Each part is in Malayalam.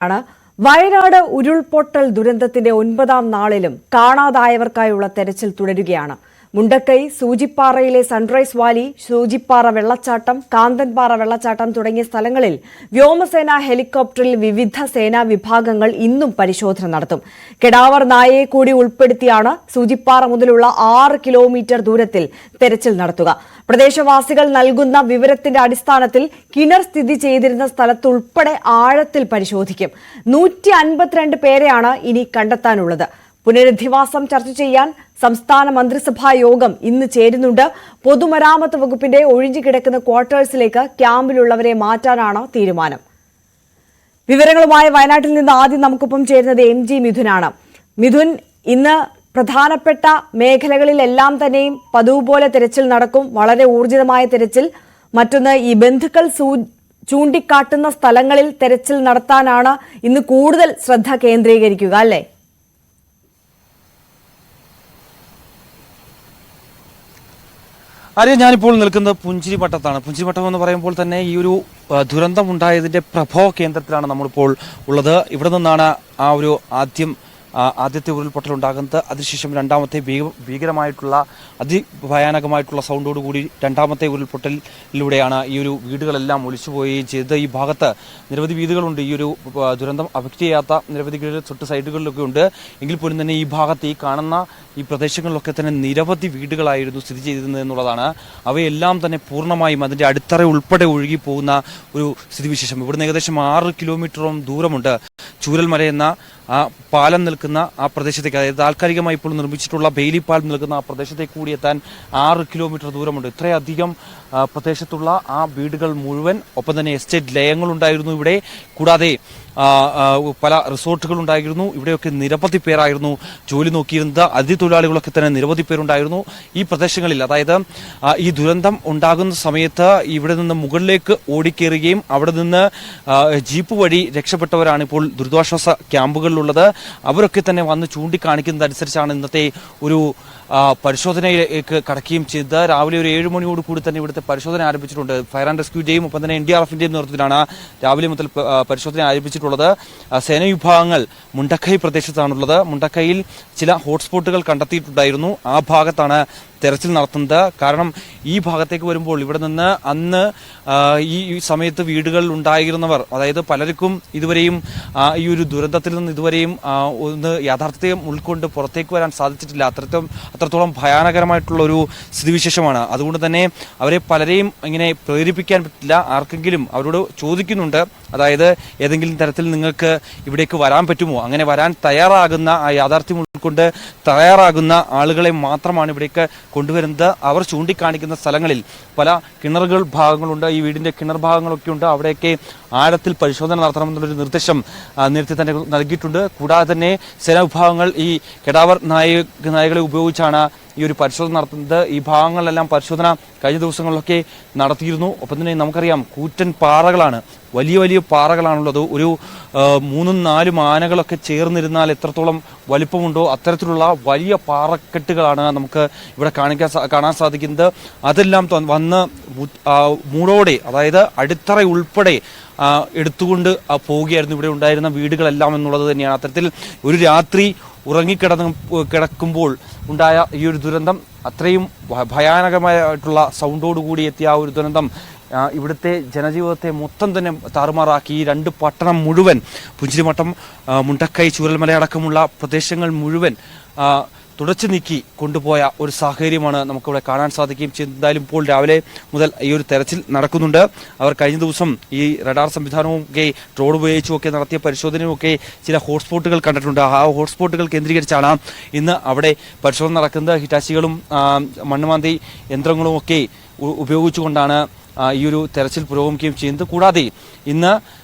ആണ്. വയനാട് ഉരുൾപൊട്ടൽ ദുരന്തത്തിന്റെ 9ാം നാളിലും കാണാതായവർക്കായുള്ള തെരച്ചിൽ തുടരുകയാണ്. മുണ്ടക്കൈ, സൂചിപ്പാറയിലെ സൺറൈസ് വാലി, സൂചിപ്പാറ വെള്ളച്ചാട്ടം, കാന്തൻപാറ വെള്ളച്ചാട്ടം തുടങ്ങിയ സ്ഥലങ്ങളിൽ വ്യോമസേന ഹെലികോപ്റ്ററിൽ വിവിധ സേനാ വിഭാഗങ്ങൾ ഇന്നും പരിശോധന നടത്തും. കെടാവർ നായയെ കൂടി ഉൾപ്പെടുത്തിയാണ് സൂചിപ്പാറ മുതലുള്ള 6 കിലോമീറ്റർ ദൂരത്തിൽ തെരച്ചിൽ നടത്തുക. പ്രദേശവാസികൾ നൽകുന്ന വിവരത്തിന്റെ അടിസ്ഥാനത്തിൽ കിണർ സ്ഥിതി ചെയ്തിരുന്ന സ്ഥലത്തുൾപ്പെടെ ആഴത്തിൽ പരിശോധിക്കും. 152 പേരെയാണ് ഇനി കണ്ടെത്താനുള്ളത്. പുനരധിവാസം ചർച്ച ചെയ്യാൻ സംസ്ഥാന മന്ത്രിസഭാ യോഗം ഇന്ന് ചേരുന്നുണ്ട്. പൊതുമരാമത്ത് വകുപ്പിന്റെ ഒഴിഞ്ഞുകിടക്കുന്ന ക്വാർട്ടേഴ്സിലേക്ക് ക്യാമ്പിലുള്ളവരെ മാറ്റാനാണ് തീരുമാനം. വിവരങ്ങളുമായി വയനാട്ടിൽ നിന്ന് ആദ്യം നമുക്കൊപ്പം ചേരുന്നത് MG മിഥുനാണ്. മിഥുൻ, ഇന്ന് പ്രധാനപ്പെട്ട മേഖലകളിലെല്ലാം തന്നെയും പതിവ് പോലെ തെരച്ചിൽ നടക്കും. വളരെ ഊർജിതമായ തെരച്ചിൽ. മറ്റൊന്ന്, ഈ ബന്ധുക്കൾ ചൂണ്ടിക്കാട്ടുന്ന സ്ഥലങ്ങളിൽ തെരച്ചിൽ നടത്താനാണ് ഇന്ന് കൂടുതൽ ശ്രദ്ധ കേന്ദ്രീകരിക്കുക, അല്ലേ? ഞാനിപ്പോൾ നിൽക്കുന്നത് പുഞ്ചിരിമട്ടത്താണ്. പുഞ്ചിരിമട്ടം എന്ന് പറയുമ്പോൾ തന്നെ ഈ ഒരു ദുരന്തം ഉണ്ടായതിന്റെ പ്രഭവ കേന്ദ്രത്തിലാണ് നമ്മളിപ്പോൾ ഉള്ളത്. ഇവിടെ നിന്നാണ് ആദ്യത്തെ ഉരുൾപൊട്ടലുണ്ടാകുന്നത്. അതിനുശേഷം രണ്ടാമത്തെ ഭീകരമായിട്ടുള്ള അതിഭയാനകമായിട്ടുള്ള സൗണ്ടോടുകൂടി രണ്ടാമത്തെ ഉരുൾപൊട്ടലിലൂടെയാണ് ഈ ഒരു വീടുകളെല്ലാം ഒലിച്ചുപോവുകയും ചെയ്തത്. ഈ ഭാഗത്ത് നിരവധി വീടുകളുണ്ട്. ഈ ഒരു ദുരന്തം അഫക്റ്റ് ചെയ്യാത്ത നിരവധി വീടുകൾ തൊട്ട് സൈഡുകളിലൊക്കെ ഉണ്ട്. എങ്കിൽ പോലും തന്നെ ഈ ഭാഗത്ത് ഈ കാണുന്ന ഈ പ്രദേശങ്ങളിലൊക്കെ തന്നെ നിരവധി വീടുകളായിരുന്നു സ്ഥിതി ചെയ്തിരുന്നത് എന്നുള്ളതാണ്. അവയെല്ലാം തന്നെ പൂർണ്ണമായും അതിൻ്റെ അടിത്തറ ഉൾപ്പെടെ ഒഴുകിപ്പോകുന്ന ഒരു സ്ഥിതിവിശേഷം. ഇവിടുന്ന് ഏകദേശം 6 കിലോമീറ്ററോളം ദൂരമുണ്ട് ചൂരൽമല എന്ന ആ പാലം നിൽക്കുന്ന ആ പ്രദേശത്തേക്ക്, അതായത് താൽക്കാലികമായി ഇപ്പോൾ നിർമ്മിച്ചിട്ടുള്ള ബെയിലി പാലം നിൽക്കുന്ന ആ പ്രദേശത്തേക്ക് കൂടി എത്താൻ 6 കിലോമീറ്റർ ദൂരമുണ്ട്. ഇത്രയധികം പ്രദേശത്തുള്ള ആ വീടുകൾ മുഴുവൻ, ഒപ്പം തന്നെ എസ്റ്റേറ്റ് ലയങ്ങളുണ്ടായിരുന്നു ഇവിടെ. കൂടാതെ പല റിസോർട്ടുകൾ ഉണ്ടായിരുന്നു. ഇവിടെയൊക്കെ നിരവധി പേരായിരുന്നു ജോലി നോക്കിയിരുന്നത്. അതിഥിത്തൊഴിലാളികളൊക്കെ തന്നെ നിരവധി പേരുണ്ടായിരുന്നു ഈ പ്രദേശങ്ങളിൽ. അതായത് ഈ ദുരന്തം ഉണ്ടാകുന്ന സമയത്ത് ഇവിടെ നിന്ന് മുകളിലേക്ക് ഓടിക്കേറുകയും അവിടെ നിന്ന് ജീപ്പ് വഴി രക്ഷപ്പെട്ടവരാണ് ഇപ്പോൾ ദുരിതാശ്വാസ ക്യാമ്പുകളിലുള്ളത്. അവരൊക്കെ തന്നെ വന്ന് ചൂണ്ടിക്കാണിക്കുന്നതനുസരിച്ചാണ് ഇന്നത്തെ ഒരു പരിശോധനയിലേക്ക് കടക്കുകയും ചെയ്തത്. രാവിലെ ഒരു 7 മണിയോട് കൂടി തന്നെ ഇവിടുത്തെ പരിശോധന ആരംഭിച്ചിട്ടുണ്ട്. ഫയർ ആൻഡ് റെസ്ക്യൂന്റെയും ഒപ്പം തന്നെ NDRFന്റെയും നേതൃത്വത്തിലാണ് രാവിലെ മുതൽ പരിശോധന ആരംഭിച്ചിട്ടുള്ളത്. സേനാവിഭാഗങ്ങൾ മുണ്ടക്കൈ പ്രദേശത്താണുള്ളത്. മുണ്ടക്കൈയിൽ ചില ഹോട്ട്സ്പോട്ടുകൾ കണ്ടെത്തിയിട്ടുണ്ടായിരുന്നു. ആ ഭാഗത്താണ് തെരച്ചിൽ നടത്തുന്നത്. കാരണം ഈ ഭാഗത്തേക്ക് വരുമ്പോൾ ഇവിടെ നിന്ന് അന്ന് ഈ സമയത്ത് വീടുകളിൽ ഉണ്ടായിരുന്നവർ, അതായത് പലർക്കും ഇതുവരെയും ഈ ഒരു ദുരന്തത്തിൽ നിന്ന് ഇതുവരെയും ഒന്ന് യാഥാർത്ഥ്യം ഉൾക്കൊണ്ട് പുറത്തേക്ക് വരാൻ സാധിച്ചിട്ടില്ല. അത്രത്തോളം ഭയാനകരമായിട്ടുള്ള ഒരു സ്ഥിതിവിശേഷമാണ്. അതുകൊണ്ട് തന്നെ അവരെ പലരെയും ഇങ്ങനെ പ്രേരിപ്പിക്കാൻ പറ്റില്ല. ആർക്കെങ്കിലും അവരോട് ചോദിക്കുന്നുണ്ട്, അതായത് ഏതെങ്കിലും തരത്തിൽ നിങ്ങൾക്ക് ഇവിടേക്ക് വരാൻ പറ്റുമോ, അങ്ങനെ വരാൻ തയ്യാറാകുന്ന ആ യാഥാർത്ഥ്യം ഉൾക്കൊണ്ട് തയ്യാറാകുന്ന ആളുകളെ മാത്രമാണ് ഇവിടേക്ക് കൊണ്ടുവരുന്നത്. അവർ ചൂണ്ടിക്കാണിക്കുന്ന സ്ഥലങ്ങളിൽ പല കിണറുകൾ ഭാഗങ്ങളുണ്ട്. ഈ വീടിന്റെ കിണർ ഭാഗങ്ങളൊക്കെ ഉണ്ട്. അവിടെയൊക്കെ ആഴത്തിൽ പരിശോധന നടത്തണമെന്നുള്ളൊരു നിർദ്ദേശം നേരത്തെ തന്നെ നൽകിയിട്ടുണ്ട്. കൂടാതെ തന്നെ സേനാവിഭാഗങ്ങൾ ഈ കെടാവർ നായകളെ ഉപയോഗിച്ചാണ് ഈ ഒരു പരിശോധന നടത്തുന്നത്. ഈ ഭാഗങ്ങളിലെല്ലാം പരിശോധന കഴിഞ്ഞ ദിവസങ്ങളിലൊക്കെ നടത്തിയിരുന്നു. ഒപ്പം തന്നെ നമുക്കറിയാം, കൂറ്റൻ പാറകളാണ്, വലിയ വലിയ പാറകളാണുള്ളത്. ഒരു 3-4 ആനകളൊക്കെ ചേർന്നിരുന്നാൽ എത്രത്തോളം വലിപ്പമുണ്ടോ അത്തരത്തിലുള്ള വലിയ പാറക്കെട്ടുകളാണ് നമുക്ക് ഇവിടെ കാണാൻ സാധിക്കുന്നത്. അതെല്ലാം വന്ന് മൂടോടെ, അതായത് അടിത്തറ ഉൾപ്പെടെ എടുത്തുകൊണ്ട് പോവുകയായിരുന്നു ഇവിടെ ഉണ്ടായിരുന്ന വീടുകളെല്ലാം എന്നുള്ളത് തന്നെയാണ്. അത്തരത്തിൽ ഒരു രാത്രി കിടക്കുമ്പോൾ ഉണ്ടായ ഈ ഒരു ദുരന്തം, അത്രയും ഭയാനകമായിട്ടുള്ള സൗണ്ടോടുകൂടി എത്തിയ ആ ഒരു ദുരന്തം ഇവിടുത്തെ ജനജീവിതത്തെ മൊത്തം തന്നെ താറുമാറാക്കി. ഈ 2 പട്ടണം മുഴുവൻ, പുഞ്ചിരിമട്ടം, മുണ്ടക്കൈ, ചൂരൽമല അടക്കമുള്ള പ്രദേശങ്ങൾ മുഴുവൻ തുടച്ചു നീക്കി കൊണ്ടുപോയ ഒരു സാഹചര്യമാണ് നമുക്കിവിടെ കാണാൻ സാധിക്കുകയും ചെയ്തത്. എന്തായാലും ഇപ്പോൾ രാവിലെ മുതൽ ഈ ഒരു തെരച്ചിൽ നടക്കുന്നുണ്ട്. അവർ കഴിഞ്ഞ ദിവസം ഈ റഡാർ സംവിധാനവും ഒക്കെ ഡ്രോൺ ഉപയോഗിച്ചുമൊക്കെ നടത്തിയ പരിശോധനയുമൊക്കെ ചില ഹോട്ട്സ്പോട്ടുകൾ കണ്ടിട്ടുണ്ട്. ആ ഹോട്ട്സ്പോട്ടുകൾ കേന്ദ്രീകരിച്ചാണ് ഇന്ന് അവിടെ പരിശോധന നടക്കുന്നത്. ഹിറ്റാച്ചികളും മണ്ണുമാന്തി യന്ത്രങ്ങളും ഒക്കെ ഉപയോഗിച്ചുകൊണ്ടാണ് ഈ ഒരു തെരച്ചിൽ പുരോഗമിക്കുകയും ചെയ്യുന്നത്. കൂടാതെ ഇന്ന്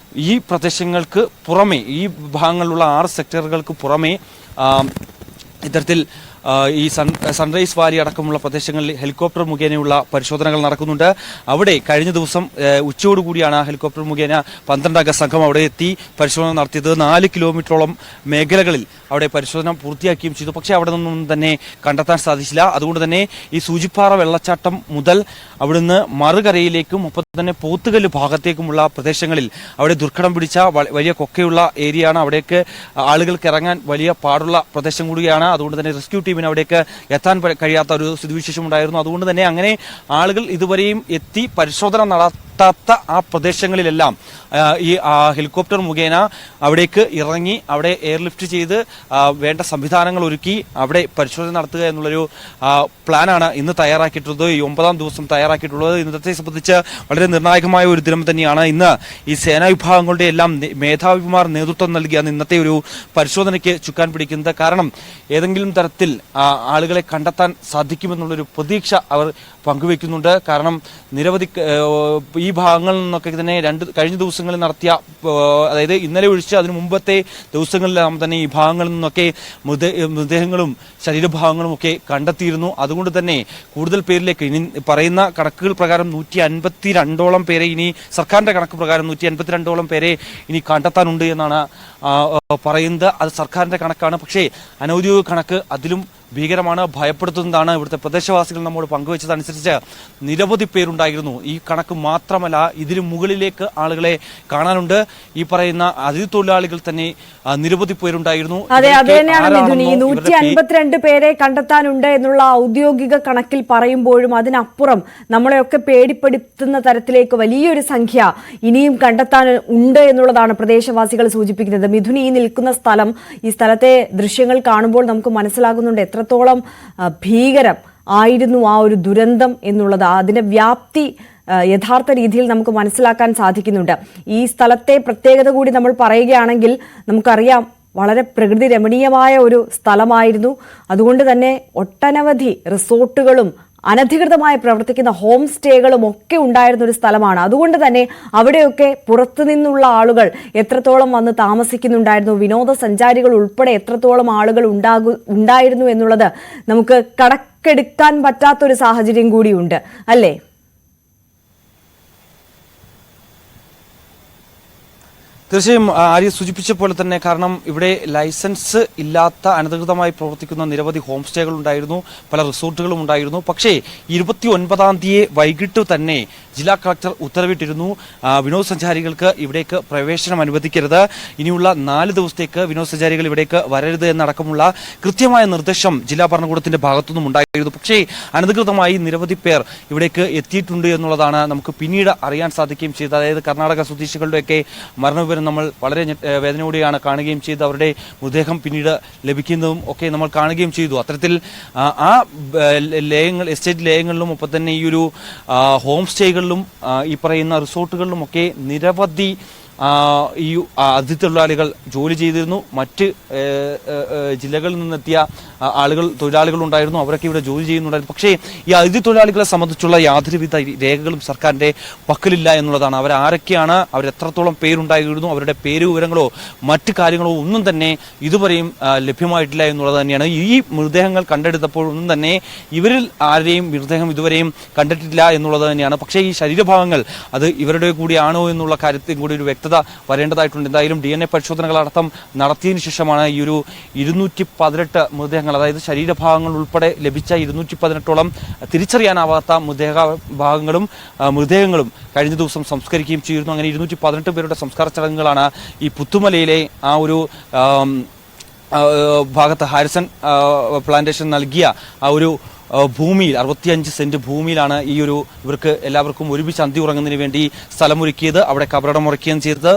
ഈ പ്രദേശങ്ങൾക്ക് പുറമെ, ഈ ഭാഗങ്ങളിലുള്ള 6 സെക്ടറുകൾക്ക് പുറമെ ഇത്തരത്തിൽ ഈ സൺറൈസ് വാലി അടക്കമുള്ള പ്രദേശങ്ങളിൽ ഹെലികോപ്റ്റർ മുഖേനയുള്ള പരിശോധനകൾ നടക്കുന്നുണ്ട്. അവിടെ കഴിഞ്ഞ ദിവസം ഉച്ചയോടുകൂടിയാണ് ഹെലികോപ്റ്റർ മുഖേന 12 അംഗ സംഘം അവിടെ എത്തി പരിശോധന നടത്തിയത്. 4 കിലോമീറ്ററോളം മേഖലകളിൽ അവിടെ പരിശോധന പൂർത്തിയാക്കുകയും ചെയ്തു. പക്ഷേ അവിടെ നിന്നും തന്നെ കണ്ടെത്താൻ സാധിച്ചില്ല. അതുകൊണ്ട് തന്നെ ഈ സൂചിപ്പാറ വെള്ളച്ചാട്ടം മുതൽ അവിടുന്ന് മറുകരയിലേക്കും ഒപ്പം തന്നെ പോത്തുകല്ല് ഭാഗത്തേക്കുമുള്ള പ്രദേശങ്ങളിൽ അവിടെ ദുർഘടം പിടിച്ച വലിയ കൊക്കയുള്ള ഏരിയയാണ്. അവിടേക്ക് ആളുകൾക്ക് ഇറങ്ങാൻ വലിയ പാടുള്ള പ്രദേശം കൂടിയാണ്. അതുകൊണ്ട് തന്നെ റെസ്ക്യൂ ടീമിന് അവിടേക്ക് എത്താൻ കഴിയാത്ത ഒരു സ്ഥിതിവിശേഷം ഉണ്ടായിരുന്നു. അതുകൊണ്ട് തന്നെ അങ്ങനെ ആളുകൾ ഇതുവരെയും എത്തി പരിശോധന നടത്താത്ത ആ പ്രദേശങ്ങളിലെല്ലാം ഈ ഹെലികോപ്റ്റർ മുഖേന അവിടേക്ക് ഇറങ്ങി അവിടെ എയർലിഫ്റ്റ് ചെയ്ത് വേണ്ട സംവിധാനങ്ങൾ ഒരുക്കി അവിടെ പരിശോധന നടത്തുക എന്നുള്ളൊരു പ്ലാനാണ് ഇന്ന് തയ്യാറാക്കിയിട്ടുള്ളത്. ഈ 9ാം ദിവസം തയ്യാറാക്കിയിട്ടുള്ളത്. ഇന്നത്തെ സംബന്ധിച്ച് വളരെ നിർണായകമായ ഒരു ദിനം തന്നെയാണ്. ഇന്ന് ഈ സേനാ വിഭാഗങ്ങളുടെ എല്ലാം മേധാവിമാർ നേതൃത്വം നൽകിയാണ് ഇന്നത്തെ ഒരു പരിശോധനയ്ക്ക് ചുക്കാൻ പിടിക്കുന്നത്. കാരണം ഏതെങ്കിലും തരത്തിൽ ആളുകളെ കണ്ടെത്താൻ സാധിക്കുമെന്നുള്ളൊരു പ്രതീക്ഷ അവർ പങ്കുവെക്കുന്നുണ്ട്. കാരണം നിരവധി ഈ ഭാഗങ്ങളിൽ നിന്നൊക്കെ തന്നെ കഴിഞ്ഞ ദിവസങ്ങളിൽ നടത്തിയ, അതായത് ഇന്നലെ ഒഴിച്ച് അതിനു മുമ്പത്തെ ദിവസങ്ങളിലെല്ലാം തന്നെ ഈ ഭാഗങ്ങളിൽ നിന്നൊക്കെ മൃതദേഹങ്ങളും ശരീരഭാഗങ്ങളും ഒക്കെ കണ്ടെത്തിയിരുന്നു. അതുകൊണ്ട് തന്നെ കൂടുതൽ പേരിലേക്ക് ഇനി പറയുന്ന കണക്കുകൾ പ്രകാരം 152ഓളം പേരെ, ഇനി സർക്കാരിന്റെ കണക്ക് പ്രകാരം 152ഓളം പേരെ ഇനി കണ്ടെത്താനുണ്ട് എന്നാണ് പറയുന്നത്. അത് സർക്കാരിന്റെ കണക്കാണ്. പക്ഷേ അനൌദ്യോഗിക കണക്ക് അതിലും ഭീകരമാണ്, ഭയപ്പെടുത്തുന്നതാണ്. ഇവിടുത്തെ പ്രദേശവാസികൾ നമ്മോട് പങ്കുവച്ചതനുസരിച്ച് നിരവധി പേരുണ്ടായിരുന്നു. ഈ കണക്ക് മാത്രമല്ല, ഇതിനു മുകളിലേക്ക് ആളുകളെ കാണാനുണ്ട്. ഈ പറയുന്ന അതിഥി തൊഴിലാളികൾ തന്നെ നിരവധി പേരുണ്ടായിരുന്നു. അതെ, അത് തന്നെയാണ് മിഥുൻ. ഈ 152 പേരെ കണ്ടെത്താനുണ്ട് എന്നുള്ള ഔദ്യോഗിക കണക്കിൽ പറയുമ്പോഴും അതിനപ്പുറം നമ്മളെയൊക്കെ പേടിപ്പെടുത്തുന്ന തരത്തിലേക്ക് വലിയൊരു സംഖ്യ ഇനിയും കണ്ടെത്താൻ ഉണ്ട് എന്നുള്ളതാണ് പ്രദേശവാസികൾ സൂചിപ്പിക്കുന്നത്. മിഥുൻ, ഈ നിൽക്കുന്ന സ്ഥലം, ഈ സ്ഥലത്തെ ദൃശ്യങ്ങൾ കാണുമ്പോൾ നമുക്ക് മനസ്സിലാകുന്നുണ്ട് എത്രത്തോളം ഭീകരം ആയിരുന്നു ആ ഒരു ദുരന്തം എന്നുള്ളത്. അതിന്റെ വ്യാപ്തി യഥാർത്ഥ രീതിയിൽ നമുക്ക് മനസ്സിലാക്കാൻ സാധിക്കുന്നുണ്ട്. ഈ സ്ഥലത്തെ പ്രത്യേകത കൂടി നമ്മൾ പറയുകയാണെങ്കിൽ നമുക്കറിയാം, വളരെ പ്രകൃതി രമണീയമായ ഒരു സ്ഥലമായിരുന്നു. അതുകൊണ്ട് തന്നെ ഒട്ടനവധി റിസോർട്ടുകളും അനധികൃതമായി പ്രവർത്തിക്കുന്ന ഹോം സ്റ്റേകളും ഒക്കെ ഉണ്ടായിരുന്ന ഒരു സ്ഥലമാണ്. അതുകൊണ്ട് തന്നെ അവിടെയൊക്കെ പുറത്തുനിന്നുള്ള ആളുകൾ എത്രത്തോളം വന്ന് താമസിക്കുന്നുണ്ടായിരുന്നു, വിനോദസഞ്ചാരികൾ ഉൾപ്പെടെ എത്രത്തോളം ആളുകൾ ഉണ്ടായിരുന്നു എന്നുള്ളത് നമുക്ക് കണക്കെടുക്കാൻ പറ്റാത്തൊരു സാഹചര്യം കൂടിയുണ്ട്, അല്ലേ? തീർച്ചയായും ആര്യ സൂചിപ്പിച്ച പോലെ തന്നെ, കാരണം ഇവിടെ ലൈസൻസ് ഇല്ലാത്ത അനധികൃതമായി പ്രവർത്തിക്കുന്ന നിരവധി ഹോം സ്റ്റേകൾ ഉണ്ടായിരുന്നു, പല റിസോർട്ടുകളും ഉണ്ടായിരുന്നു. പക്ഷേ 29ാം തീയതി വൈകിട്ട് തന്നെ ജില്ലാ കളക്ടർ ഉത്തരവിട്ടിരുന്നു, വിനോദസഞ്ചാരികൾക്ക് ഇവിടേക്ക് പ്രവേശനം അനുവദിക്കരുത്, ഇനിയുള്ള 4 ദിവസത്തേക്ക് വിനോദസഞ്ചാരികൾ ഇവിടേക്ക് വരരുത് എന്നടക്കമുള്ള കൃത്യമായ നിർദ്ദേശം ജില്ലാ ഭരണകൂടത്തിന്റെ ഭാഗത്തുനിന്നും ഉണ്ടായിരുന്നു. പക്ഷേ അനധികൃതമായി നിരവധി പേർ ഇവിടേക്ക് എത്തിയിട്ടുണ്ട് എന്നുള്ളതാണ് നമുക്ക് പിന്നീട് അറിയാൻ സാധിക്കുകയും ചെയ്തത്. അതായത് കർണാടക സ്വദേശികളുടെയൊക്കെ മരണവിവരം നമ്മൾ വളരെ വേദനയോടെയാണ് കാണുകയും ചെയ്ത് അവരുടെ മൃതദേഹം പിന്നീട് ലഭിക്കുന്നതും ഒക്കെ നമ്മൾ കാണുകയും ചെയ്തു. അത്തരത്തിൽ ആ എസ്റ്റേറ്റ് ലേയങ്ങളിലും ഒപ്പം തന്നെ ഈ ഒരു ഹോം സ്റ്റേകളിലും ഈ പറയുന്ന റിസോർട്ടുകളിലും ഒക്കെ നിരവധി ഈ അതിഥി തൊഴിലാളികൾ ജോലി ചെയ്തിരുന്നു. മറ്റ് ജില്ലകളിൽ നിന്നെത്തിയ തൊഴിലാളികൾ ഉണ്ടായിരുന്നു, അവരൊക്കെ ഇവിടെ ജോലി ചെയ്യുന്നുണ്ടായിരുന്നു. പക്ഷേ ഈ അതിഥി തൊഴിലാളികളെ സംബന്ധിച്ചുള്ള യാതൊരുവിധ രേഖകളും സർക്കാരിന്റെ പക്കലില്ല എന്നുള്ളതാണ്. അവരാരൊക്കെയാണ്, അവരെത്രത്തോളം പേരുണ്ടായിരുന്നു, അവരുടെ പേര് വിവരങ്ങളോ മറ്റു കാര്യങ്ങളോ ഒന്നും തന്നെ ഇതുവരെയും ലഭ്യമായിട്ടില്ല എന്നുള്ളത് തന്നെയാണ്. ഈ മൃതദേഹങ്ങൾ കണ്ടെടുത്തപ്പോഴൊന്നും തന്നെ ഇവരിൽ ആരെയും മൃതദേഹം ഇതുവരെയും കണ്ടിട്ടില്ല എന്നുള്ളത് തന്നെയാണ്. പക്ഷേ ഈ ശരീരഭാഗങ്ങൾ അത് ഇവരുടെ കൂടിയാണോ എന്നുള്ള കാര്യത്തിൽ കൂടി ഒരു വ്യക്തത വരേണ്ടതായിട്ടുണ്ട്. എന്തായാലും DNA പരിശോധനകളടക്കം നടത്തിയതിനു ശേഷമാണ് ഈ ഒരു 218 മൃതദേഹങ്ങൾ, അതായത് ശരീരഭാഗങ്ങൾ ഉൾപ്പെടെ ലഭിച്ച 218ഓളം തിരിച്ചറിയാനാവാത്ത മൃതദേഹങ്ങളും കഴിഞ്ഞ ദിവസം സംസ്കരിക്കുകയും ചെയ്തിരുന്നു. അങ്ങനെ 218 പേരുടെ സംസ്കാര ചടങ്ങുകളാണ് ഈ പുത്തുമലയിലെ ആ ഒരു ഭാഗത്ത് ഹാരിസൺ പ്ലാന്റേഷൻ നൽകിയ ആ ഒരു ഭൂമിയിൽ 65 സെന്റ് ഭൂമിയിലാണ് ഇവർക്ക് എല്ലാവർക്കും ഒരുമിച്ച് അന്തി ഉറങ്ങുന്നതിന് വേണ്ടി സ്ഥലമൊരുക്കിയത്. അവിടെ കബറടം ഉറക്കുകയും ചെയ്തത്.